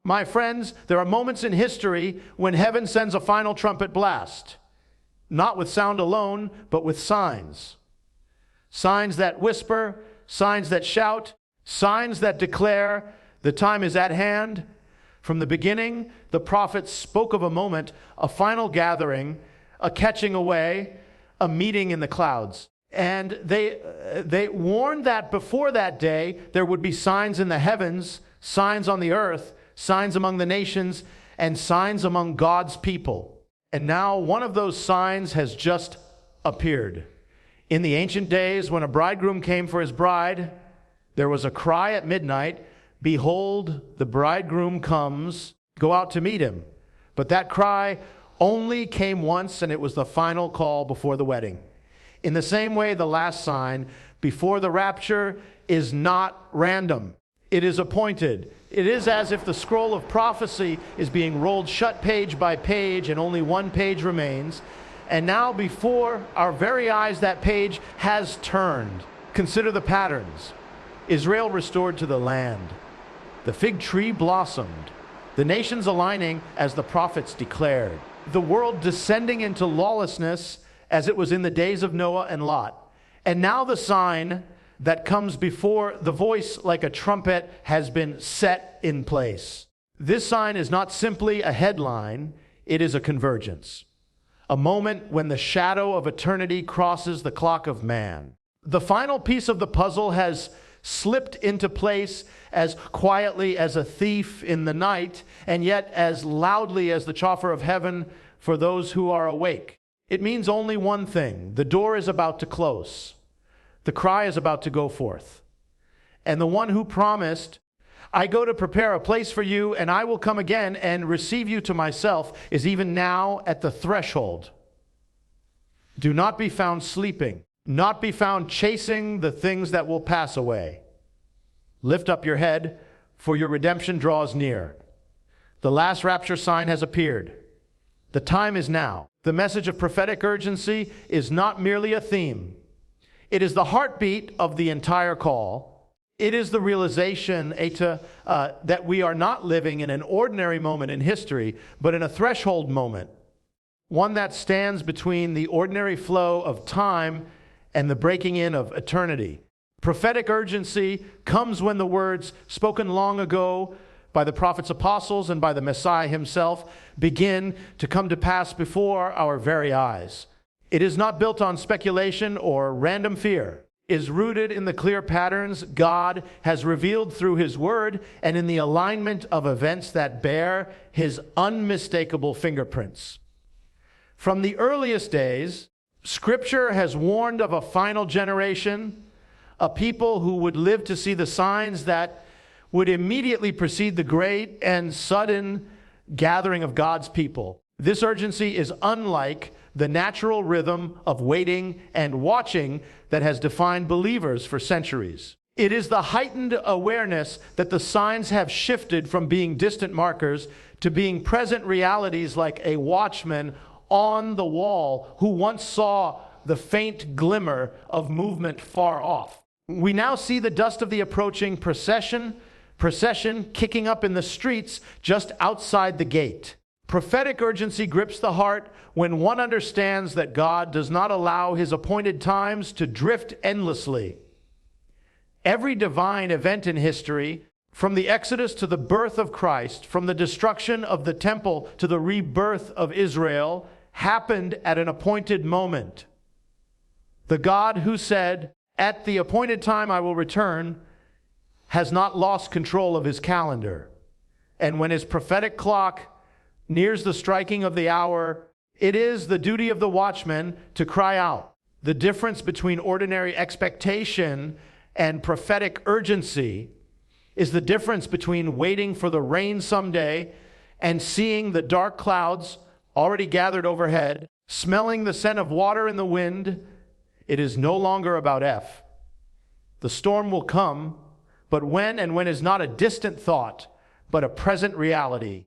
My friends, there are moments in history when heaven sends a final trumpet blast, not with sound alone, but with signs. Signs that whisper, signs that shout, signs that declare the time is at hand. From the beginning, the prophets spoke of a moment, a final gathering, a catching away, a meeting in the clouds. And they warned that before that day, there would be signs in the heavens, signs on the earth, signs among the nations, and signs among God's people. And now one of those signs has just appeared. In the ancient days, when a bridegroom came for his bride, there was a cry at midnight, "Behold, the bridegroom comes, go out to meet him." But that cry only came once, and it was the final call before the wedding. In the same way, the last sign before the rapture is not random. It is appointed. It is as if the scroll of prophecy is being rolled shut page by page, and only one page remains. And now before our very eyes, that page has turned. Consider the patterns. Israel restored to the land. The fig tree blossomed. The nations aligning as the prophets declared. The world descending into lawlessness as it was in the days of Noah and Lot. And now the sign that comes before the voice like a trumpet has been set in place. This sign is not simply a headline, it is a convergence. A moment when the shadow of eternity crosses the clock of man. The final piece of the puzzle has slipped into place as quietly as a thief in the night, and yet as loudly as the chauffeur of heaven for those who are awake. It means only one thing: the door is about to close. The cry is about to go forth. And the one who promised, "I go to prepare a place for you, and I will come again and receive you to myself," is even now at the threshold. Do not be found sleeping, not be found chasing the things that will pass away. Lift up your head, for your redemption draws near. The last rapture sign has appeared. The time is now. The message of prophetic urgency is not merely a theme. It is the heartbeat of the entire call. It is the realization that we are not living in an ordinary moment in history, but in a threshold moment, one that stands between the ordinary flow of time and the breaking in of eternity. Prophetic urgency comes when the words spoken long ago by the prophets, apostles, and by the Messiah himself begin to come to pass before our very eyes. It is not built on speculation or random fear. It is rooted in the clear patterns God has revealed through his word and in the alignment of events that bear his unmistakable fingerprints. From the earliest days, Scripture has warned of a final generation, a people who would live to see the signs that would immediately precede the great and sudden gathering of God's people. This urgency is unlike the natural rhythm of waiting and watching that has defined believers for centuries. It is the heightened awareness that the signs have shifted from being distant markers to being present realities, like a watchman on the wall who once saw the faint glimmer of movement far off. We now see the dust of the approaching procession kicking up in the streets just outside the gate. Prophetic urgency grips the heart when one understands that God does not allow his appointed times to drift endlessly. Every divine event in history, from the Exodus to the birth of Christ, from the destruction of the temple to the rebirth of Israel, happened at an appointed moment. The God who said, "At the appointed time I will return," has not lost control of his calendar. And when his prophetic clock nears the striking of the hour, it is the duty of the watchman to cry out. The difference between ordinary expectation and prophetic urgency is the difference between waiting for the rain someday and seeing the dark clouds already gathered overhead, smelling the scent of water in the wind. It is no longer about if. The storm will come, but when is not a distant thought, but a present reality.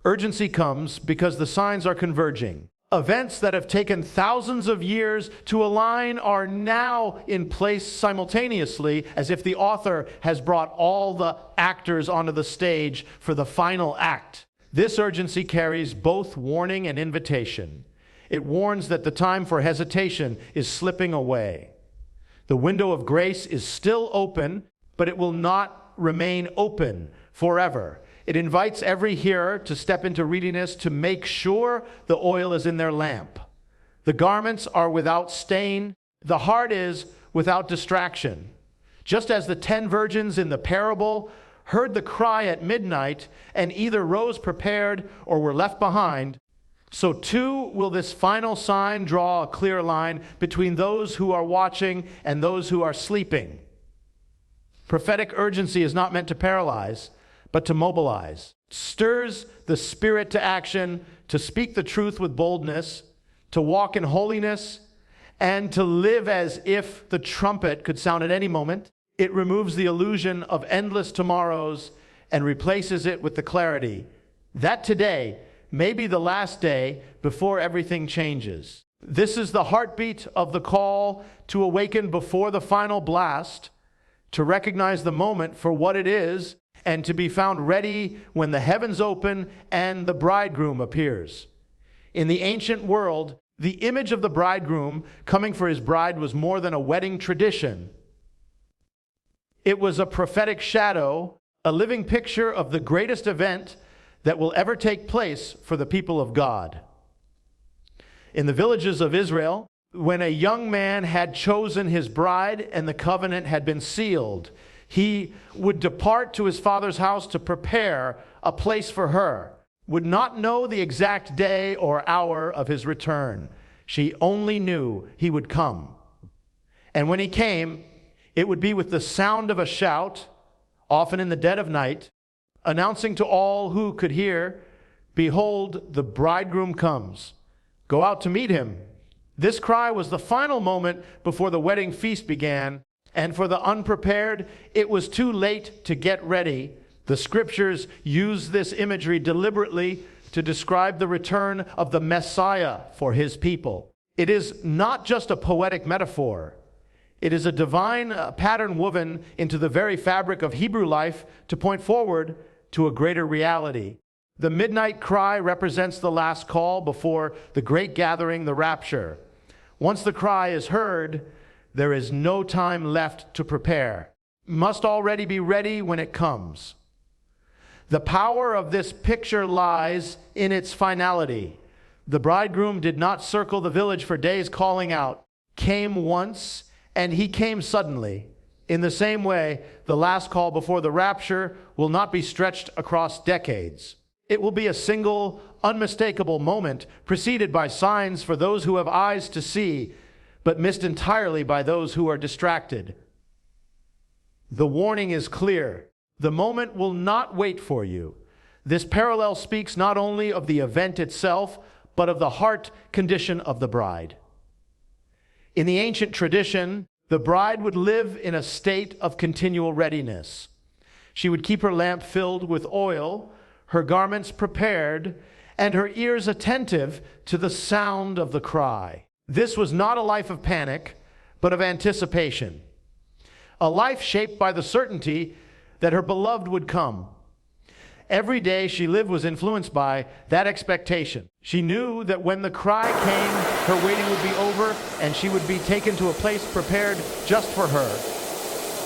Urgency comes because the signs are converging. Events that have taken thousands of years to align are now in place simultaneously, as if the author has brought all the actors onto the stage for the final act. This urgency carries both warning and invitation. It warns that the time for hesitation is slipping away. The window of grace is still open, but it will not remain open forever. It invites every hearer to step into readiness to make sure the oil is in their lamp. The garments are without stain. The heart is without distraction. Just as the 10 virgins in the parable heard the cry at midnight and either rose prepared or were left behind, so too will this final sign draw a clear line between those who are watching and those who are sleeping. Prophetic urgency is not meant to paralyze, but to mobilize. It stirs the spirit to action, to speak the truth with boldness, to walk in holiness, and to live as if the trumpet could sound at any moment. It removes the illusion of endless tomorrows and replaces it with the clarity that today may be the last day before everything changes. This is the heartbeat of the call to awaken before the final blast, to recognize the moment for what it is, and to be found ready when the heavens open and the bridegroom appears. In the ancient world, the image of the bridegroom coming for his bride was more than a wedding tradition. It was a prophetic shadow, a living picture of the greatest event that will ever take place for the people of God. In the villages of Israel, when a young man had chosen his bride and the covenant had been sealed, he would depart to his father's house to prepare a place for her, would not know the exact day or hour of his return. She only knew he would come. And when he came, it would be with the sound of a shout, often in the dead of night, announcing to all who could hear, "Behold, the bridegroom comes. Go out to meet him." This cry was the final moment before the wedding feast began. And for the unprepared, it was too late to get ready. The scriptures use this imagery deliberately to describe the return of the Messiah for his people. It is not just a poetic metaphor. It is a divine pattern woven into the very fabric of Hebrew life to point forward to a greater reality. The midnight cry represents the last call before the great gathering, the rapture. Once the cry is heard, there is no time left to prepare. Must already be ready when it comes. The power of this picture lies in its finality. The bridegroom did not circle the village for days calling out, came once, and he came suddenly. In the same way, the last call before the rapture will not be stretched across decades. It will be a single, unmistakable moment preceded by signs for those who have eyes to see, but missed entirely by those who are distracted. The warning is clear. The moment will not wait for you. This parallel speaks not only of the event itself, but of the heart condition of the bride. In the ancient tradition, the bride would live in a state of continual readiness. She would keep her lamp filled with oil, her garments prepared, and her ears attentive to the sound of the cry. This was not a life of panic, but of anticipation. A life shaped by the certainty that her beloved would come. Every day she lived was influenced by that expectation. She knew that when the cry came, her waiting would be over and she would be taken to a place prepared just for her.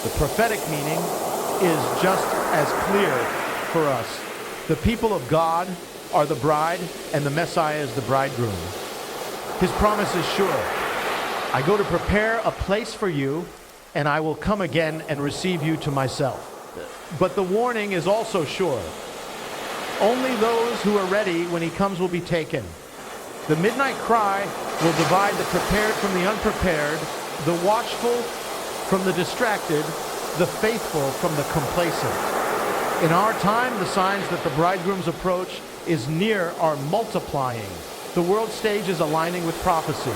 The prophetic meaning is just as clear for us. The people of God are the bride and the Messiah is the bridegroom. His promise is sure. I go to prepare a place for you, and I will come again and receive you to myself. But the warning is also sure. Only those who are ready when he comes will be taken. The midnight cry will divide the prepared from the unprepared, the watchful from the distracted, the faithful from the complacent. In our time, the signs that the bridegroom's approach is near are multiplying. The world stage is aligning with prophecy.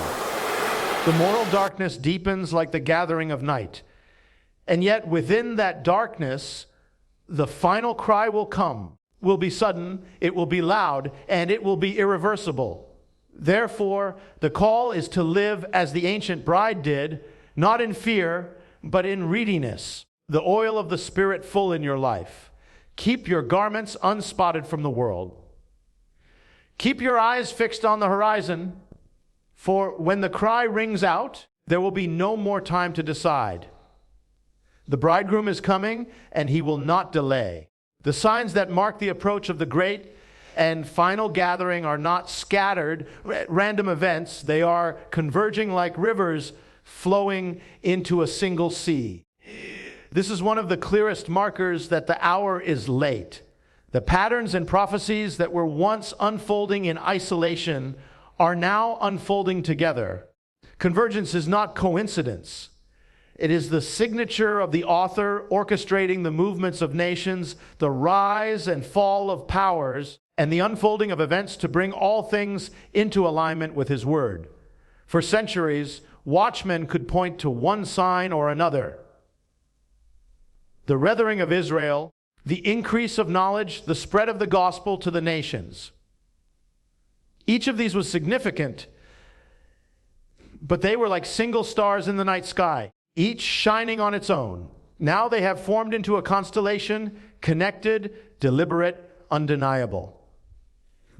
The moral darkness deepens like the gathering of night. And yet within that darkness, the final cry will come, will be sudden, it will be loud, and it will be irreversible. Therefore, the call is to live as the ancient bride did, not in fear, but in readiness, the oil of the Spirit full in your life. Keep your garments unspotted from the world. Keep your eyes fixed on the horizon, for when the cry rings out, there will be no more time to decide. The bridegroom is coming, and he will not delay. The signs that mark the approach of the great and final gathering are not scattered, random events. They are converging like rivers flowing into a single sea. This is one of the clearest markers that the hour is late. The patterns and prophecies that were once unfolding in isolation are now unfolding together. Convergence is not coincidence. It is the signature of the author orchestrating the movements of nations, the rise and fall of powers, and the unfolding of events to bring all things into alignment with his word. For centuries, watchmen could point to one sign or another. The weathering of Israel, the increase of knowledge, the spread of the gospel to the nations. Each of these was significant, but they were like single stars in the night sky, each shining on its own. Now they have formed into a constellation, connected, deliberate, undeniable.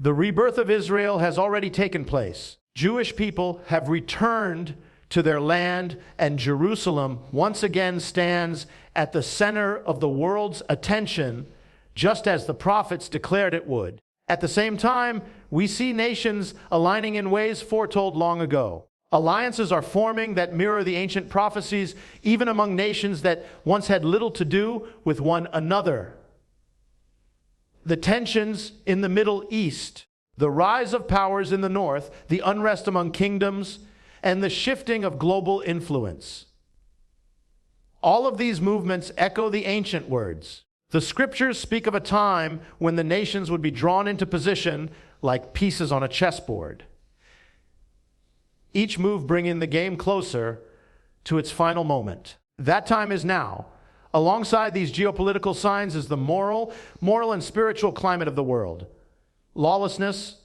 The rebirth of Israel has already taken place. Jewish people have returned to their land, and Jerusalem once again stands at the center of the world's attention, just as the prophets declared it would. At the same time, we see nations aligning in ways foretold long ago. Alliances are forming that mirror the ancient prophecies, even among nations that once had little to do with one another. The tensions in the Middle East, the rise of powers in the north, the unrest among kingdoms, and the shifting of global influence. All of these movements echo the ancient words. The scriptures speak of a time when the nations would be drawn into position like pieces on a chessboard, each move bringing the game closer to its final moment. That time is now. Alongside these geopolitical signs is the moral and spiritual climate of the world. Lawlessness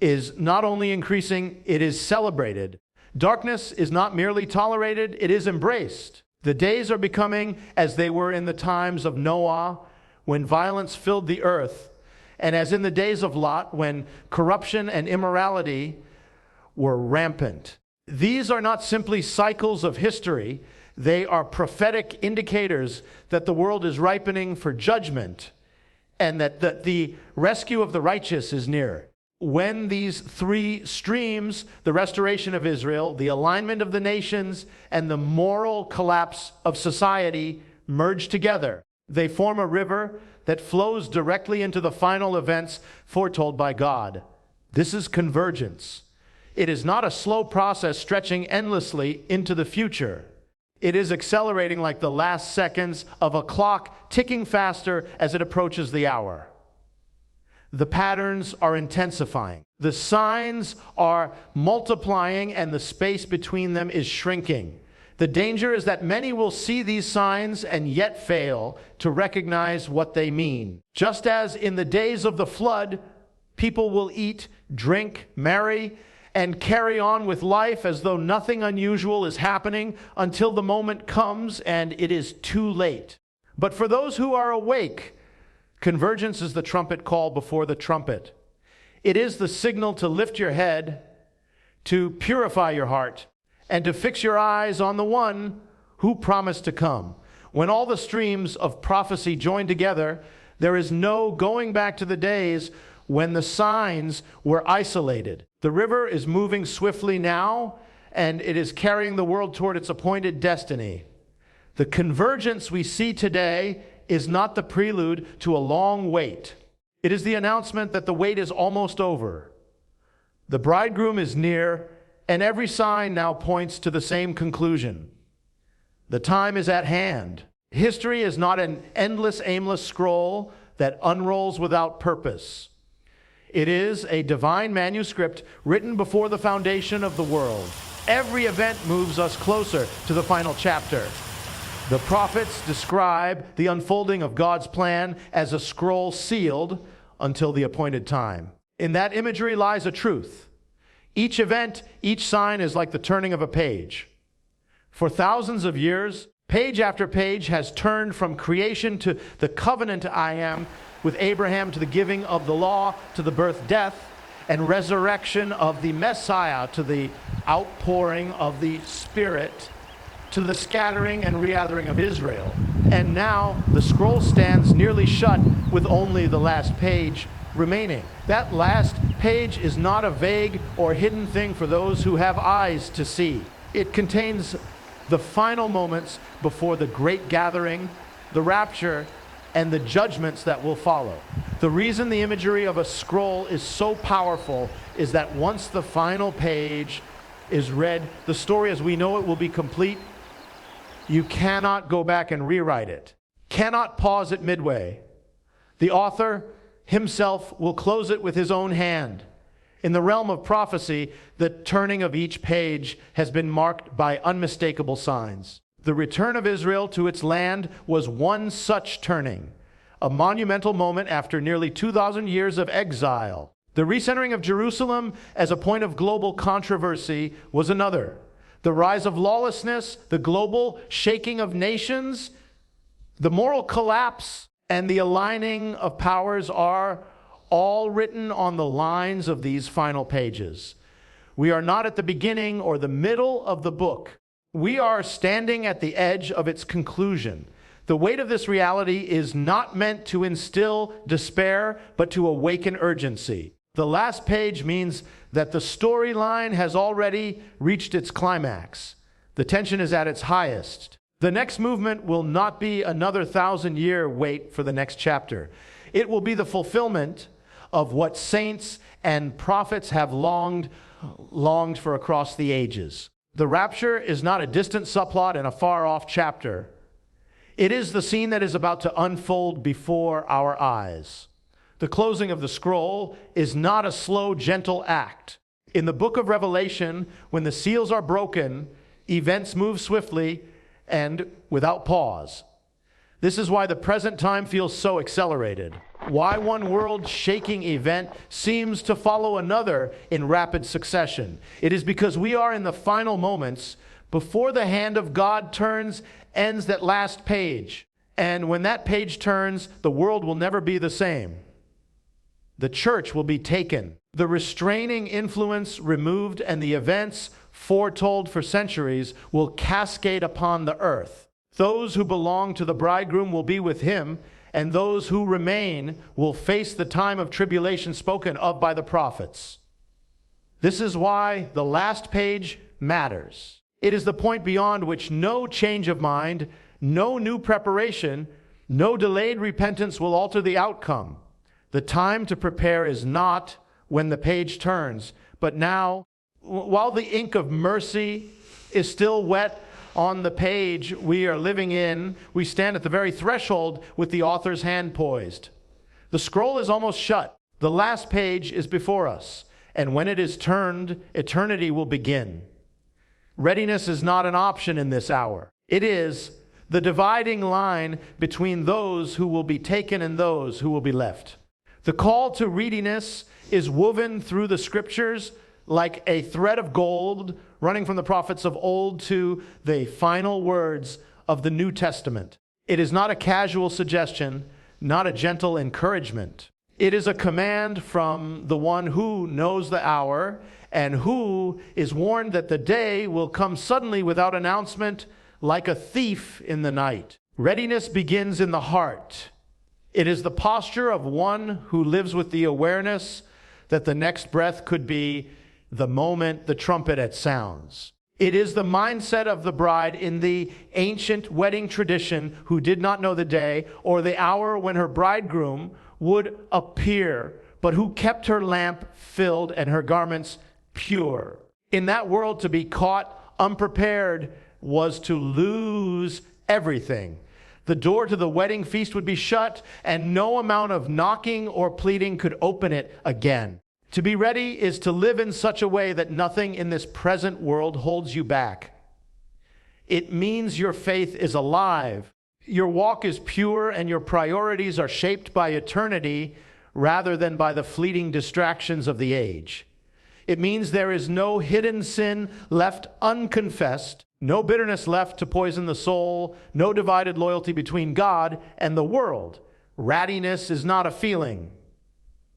is not only increasing, it is celebrated. Darkness is not merely tolerated, it is embraced. The days are becoming as they were in the times of Noah, when violence filled the earth, and as in the days of Lot, when corruption and immorality were rampant. These are not simply cycles of history, they are prophetic indicators that the world is ripening for judgment and that the rescue of the righteous is near. When these three streams, the restoration of Israel, the alignment of the nations, and the moral collapse of society, merge together, they form a river that flows directly into the final events foretold by God. This is convergence. It is not a slow process stretching endlessly into the future. It is accelerating like the last seconds of a clock ticking faster as it approaches the hour. The patterns are intensifying. The signs are multiplying, and the space between them is shrinking. The danger is that many will see these signs and yet fail to recognize what they mean. Just as in the days of the flood, people will eat, drink, marry, and carry on with life as though nothing unusual is happening until the moment comes and it is too late. But for those who are awake, convergence is the trumpet call before the trumpet. It is the signal to lift your head, to purify your heart, and to fix your eyes on the one who promised to come. When all the streams of prophecy join together, there is no going back to the days when the signs were isolated. The river is moving swiftly now, and it is carrying the world toward its appointed destiny. The convergence we see today is not the prelude to a long wait. It is the announcement that the wait is almost over. The bridegroom is near, and every sign now points to the same conclusion. The time is at hand. History is not an endless, aimless scroll that unrolls without purpose. It is a divine manuscript written before the foundation of the world. Every event moves us closer to the final chapter. The prophets describe the unfolding of God's plan as a scroll sealed until the appointed time. In that imagery lies a truth. Each event, each sign is like the turning of a page. For thousands of years, page after page has turned from creation to the covenant I am with Abraham, to the giving of the law, to the birth, death, and resurrection of the Messiah, to the outpouring of the Spirit, to the scattering and regathering of Israel. And now the scroll stands nearly shut with only the last page remaining. That last page is not a vague or hidden thing for those who have eyes to see. It contains the final moments before the great gathering, the rapture, and the judgments that will follow. The reason the imagery of a scroll is so powerful is that once the final page is read, the story as we know it will be complete. You cannot go back and rewrite it. Cannot pause it midway. The author himself will close it with his own hand. In the realm of prophecy, the turning of each page has been marked by unmistakable signs. The return of Israel to its land was one such turning, a monumental moment after nearly 2,000 years of exile. The recentering of Jerusalem as a point of global controversy was another. The rise of lawlessness, the global shaking of nations, the moral collapse, and the aligning of powers are all written on the lines of these final pages. We are not at the beginning or the middle of the book. We are standing at the edge of its conclusion. The weight of this reality is not meant to instill despair, but to awaken urgency. The last page means that the storyline has already reached its climax. The tension is at its highest. The next movement will not be another 1,000-year wait for the next chapter. It will be the fulfillment of what saints and prophets have longed for across the ages. The rapture is not a distant subplot in a far-off chapter. It is the scene that is about to unfold before our eyes. The closing of the scroll is not a slow, gentle act. In the book of Revelation, when the seals are broken, events move swiftly and without pause. This is why the present time feels so accelerated. Why one world-shaking event seems to follow another in rapid succession. It is because we are in the final moments before the hand of God ends that last page. And when that page turns, the world will never be the same. The church will be taken, the restraining influence removed, and the events foretold for centuries will cascade upon the earth. Those who belong to the bridegroom will be with him, and those who remain will face the time of tribulation spoken of by the prophets. This is why the last page matters. It is the point beyond which no change of mind, no new preparation, no delayed repentance will alter the outcome. The time to prepare is not when the page turns, but now, while the ink of mercy is still wet on the page we are living in, we stand at the very threshold with the author's hand poised. The scroll is almost shut. The last page is before us, and when it is turned, eternity will begin. Readiness is not an option in this hour. It is the dividing line between those who will be taken and those who will be left. The call to readiness is woven through the scriptures like a thread of gold running from the prophets of old to the final words of the New Testament. It is not a casual suggestion, not a gentle encouragement. It is a command from the one who knows the hour and who is warned that the day will come suddenly without announcement, like a thief in the night. Readiness begins in the heart. It is the posture of one who lives with the awareness that the next breath could be the moment the trumpet sounds. It is the mindset of the bride in the ancient wedding tradition who did not know the day or the hour when her bridegroom would appear, but who kept her lamp filled and her garments pure. In that world, to be caught unprepared was to lose everything. The door to the wedding feast would be shut, and no amount of knocking or pleading could open it again. To be ready is to live in such a way that nothing in this present world holds you back. It means your faith is alive, your walk is pure, and your priorities are shaped by eternity rather than by the fleeting distractions of the age. It means there is no hidden sin left unconfessed, no bitterness left to poison the soul, no divided loyalty between God and the world. Readiness is not a feeling.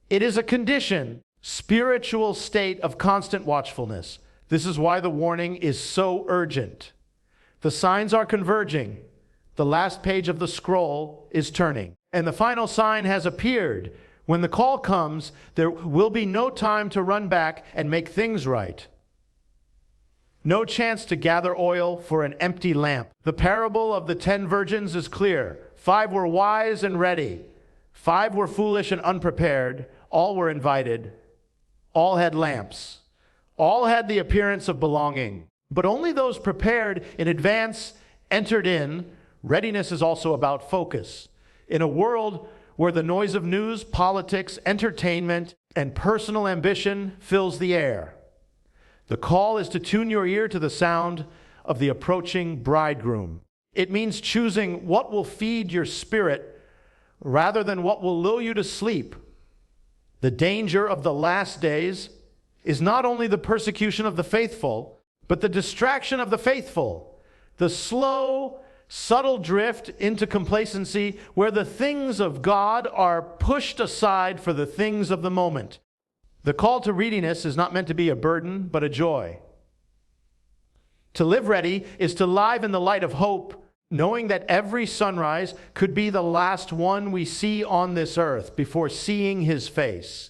It is a condition, spiritual state of constant watchfulness. This is why the warning is so urgent. The signs are converging. The last page of the scroll is turning. And the final sign has appeared. When the call comes, there will be no time to run back and make things right. No chance to gather oil for an empty lamp. The parable of the 10 virgins is clear. 5 were wise and ready. 5 were foolish and unprepared. All were invited. All had lamps. All had the appearance of belonging. But only those prepared in advance entered in. Readiness is also about focus. In a world where the noise of news, politics, entertainment, and personal ambition fills the air, the call is to tune your ear to the sound of the approaching bridegroom. It means choosing what will feed your spirit rather than what will lull you to sleep. The danger of the last days is not only the persecution of the faithful, but the distraction of the faithful, the slow, subtle drift into complacency where the things of God are pushed aside for the things of the moment. The call to readiness is not meant to be a burden, but a joy. To live ready is to live in the light of hope, knowing that every sunrise could be the last one we see on this earth before seeing his face.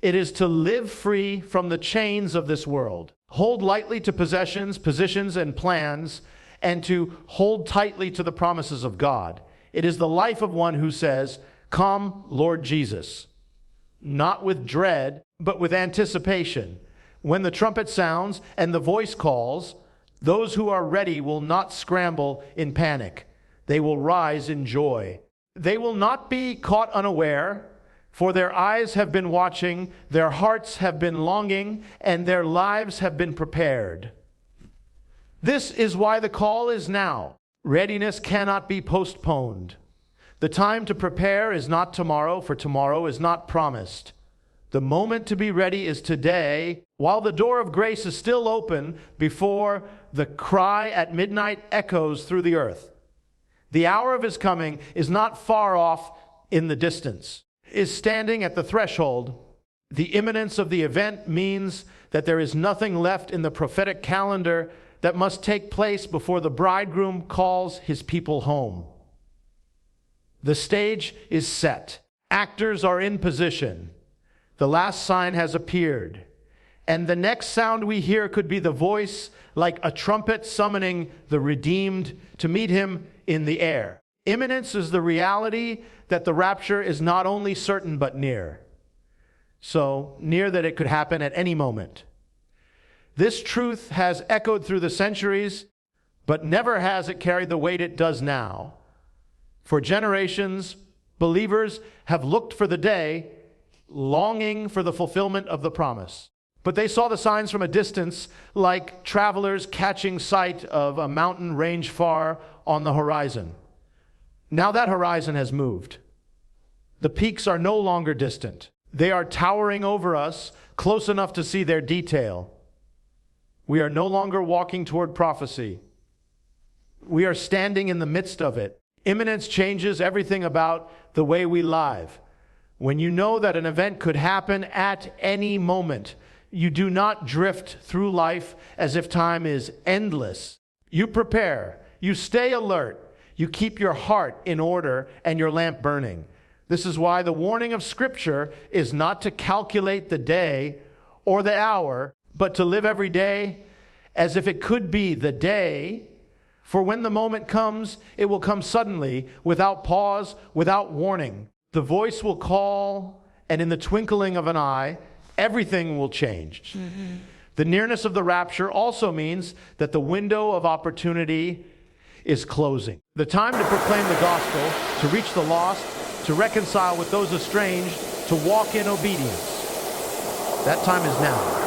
It is to live free from the chains of this world, hold lightly to possessions, positions, and plans, and to hold tightly to the promises of God. It is the life of one who says, "Come, Lord Jesus," not with dread, but with anticipation. When the trumpet sounds and the voice calls, those who are ready will not scramble in panic. They will rise in joy. They will not be caught unaware, for their eyes have been watching, their hearts have been longing, and their lives have been prepared. This is why the call is now. Readiness cannot be postponed. The time to prepare is not tomorrow, for tomorrow is not promised. The moment to be ready is today, while the door of grace is still open before the cry at midnight echoes through the earth. The hour of his coming is not far off in the distance, is standing at the threshold. The imminence of the event means that there is nothing left in the prophetic calendar that must take place before the bridegroom calls his people home. The stage is set. Actors are in position. The last sign has appeared. And the next sound we hear could be the voice like a trumpet summoning the redeemed to meet him in the air. Imminence is the reality that the rapture is not only certain but near. So near that it could happen at any moment. This truth has echoed through the centuries, but never has it carried the weight it does now. For generations, believers have looked for the day, longing for the fulfillment of the promise. But they saw the signs from a distance, like travelers catching sight of a mountain range far on the horizon. Now that horizon has moved. The peaks are no longer distant. They are towering over us, close enough to see their detail. We are no longer walking toward prophecy. We are standing in the midst of it. Imminence changes everything about the way we live. When you know that an event could happen at any moment, you do not drift through life as if time is endless. You prepare. You stay alert. You keep your heart in order and your lamp burning. This is why the warning of Scripture is not to calculate the day or the hour, but to live every day as if it could be the day. For when the moment comes, it will come suddenly, without pause, without warning. The voice will call, and in the twinkling of an eye, everything will change. Mm-hmm. The nearness of the rapture also means that the window of opportunity is closing. The time to proclaim the gospel, to reach the lost, to reconcile with those estranged, to walk in obedience. That time is now.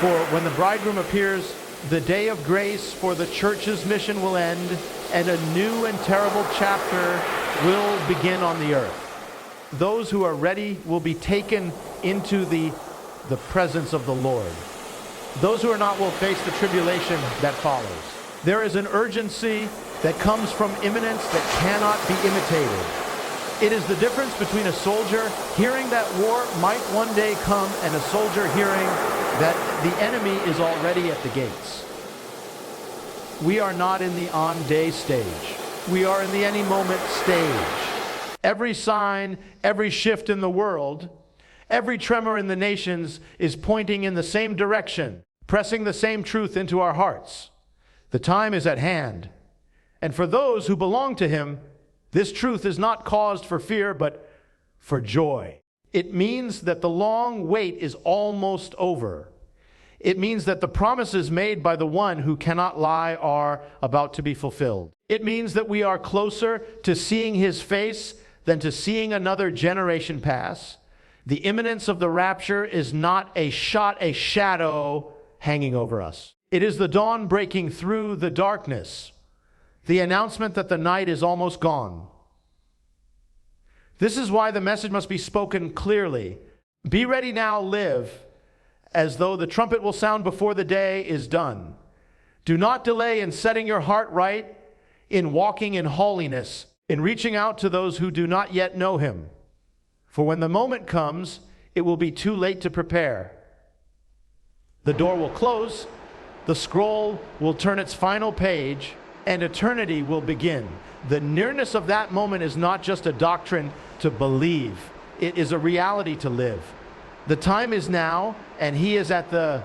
For when the bridegroom appears, the day of grace for the church's mission will end, and a new and terrible chapter will begin on the earth. Those who are ready will be taken into the the presence of the Lord. Those who are not will face the tribulation that follows. There is an urgency that comes from imminence that cannot be imitated. It is the difference between a soldier hearing that war might one day come and a soldier hearing that the enemy is already at the gates. We are not in the on-day stage. We are in the any moment stage. Every sign, every shift in the world, every tremor in the nations is pointing in the same direction, pressing the same truth into our hearts. The time is at hand. And for those who belong to him, this truth is not caused for fear, but for joy. It means that the long wait is almost over. It means that the promises made by the one who cannot lie are about to be fulfilled. It means that we are closer to seeing his face than to seeing another generation pass. The imminence of the rapture is not a shadow hanging over us. It is the dawn breaking through the darkness, the announcement that the night is almost gone. This is why the message must be spoken clearly. Be ready now, live, as though the trumpet will sound before the day is done. Do not delay in setting your heart right, in walking in holiness, in reaching out to those who do not yet know him. For when the moment comes, it will be too late to prepare. The door will close, the scroll will turn its final page, and eternity will begin. The nearness of that moment is not just a doctrine to believe. It is a reality to live. The time is now, and he is at the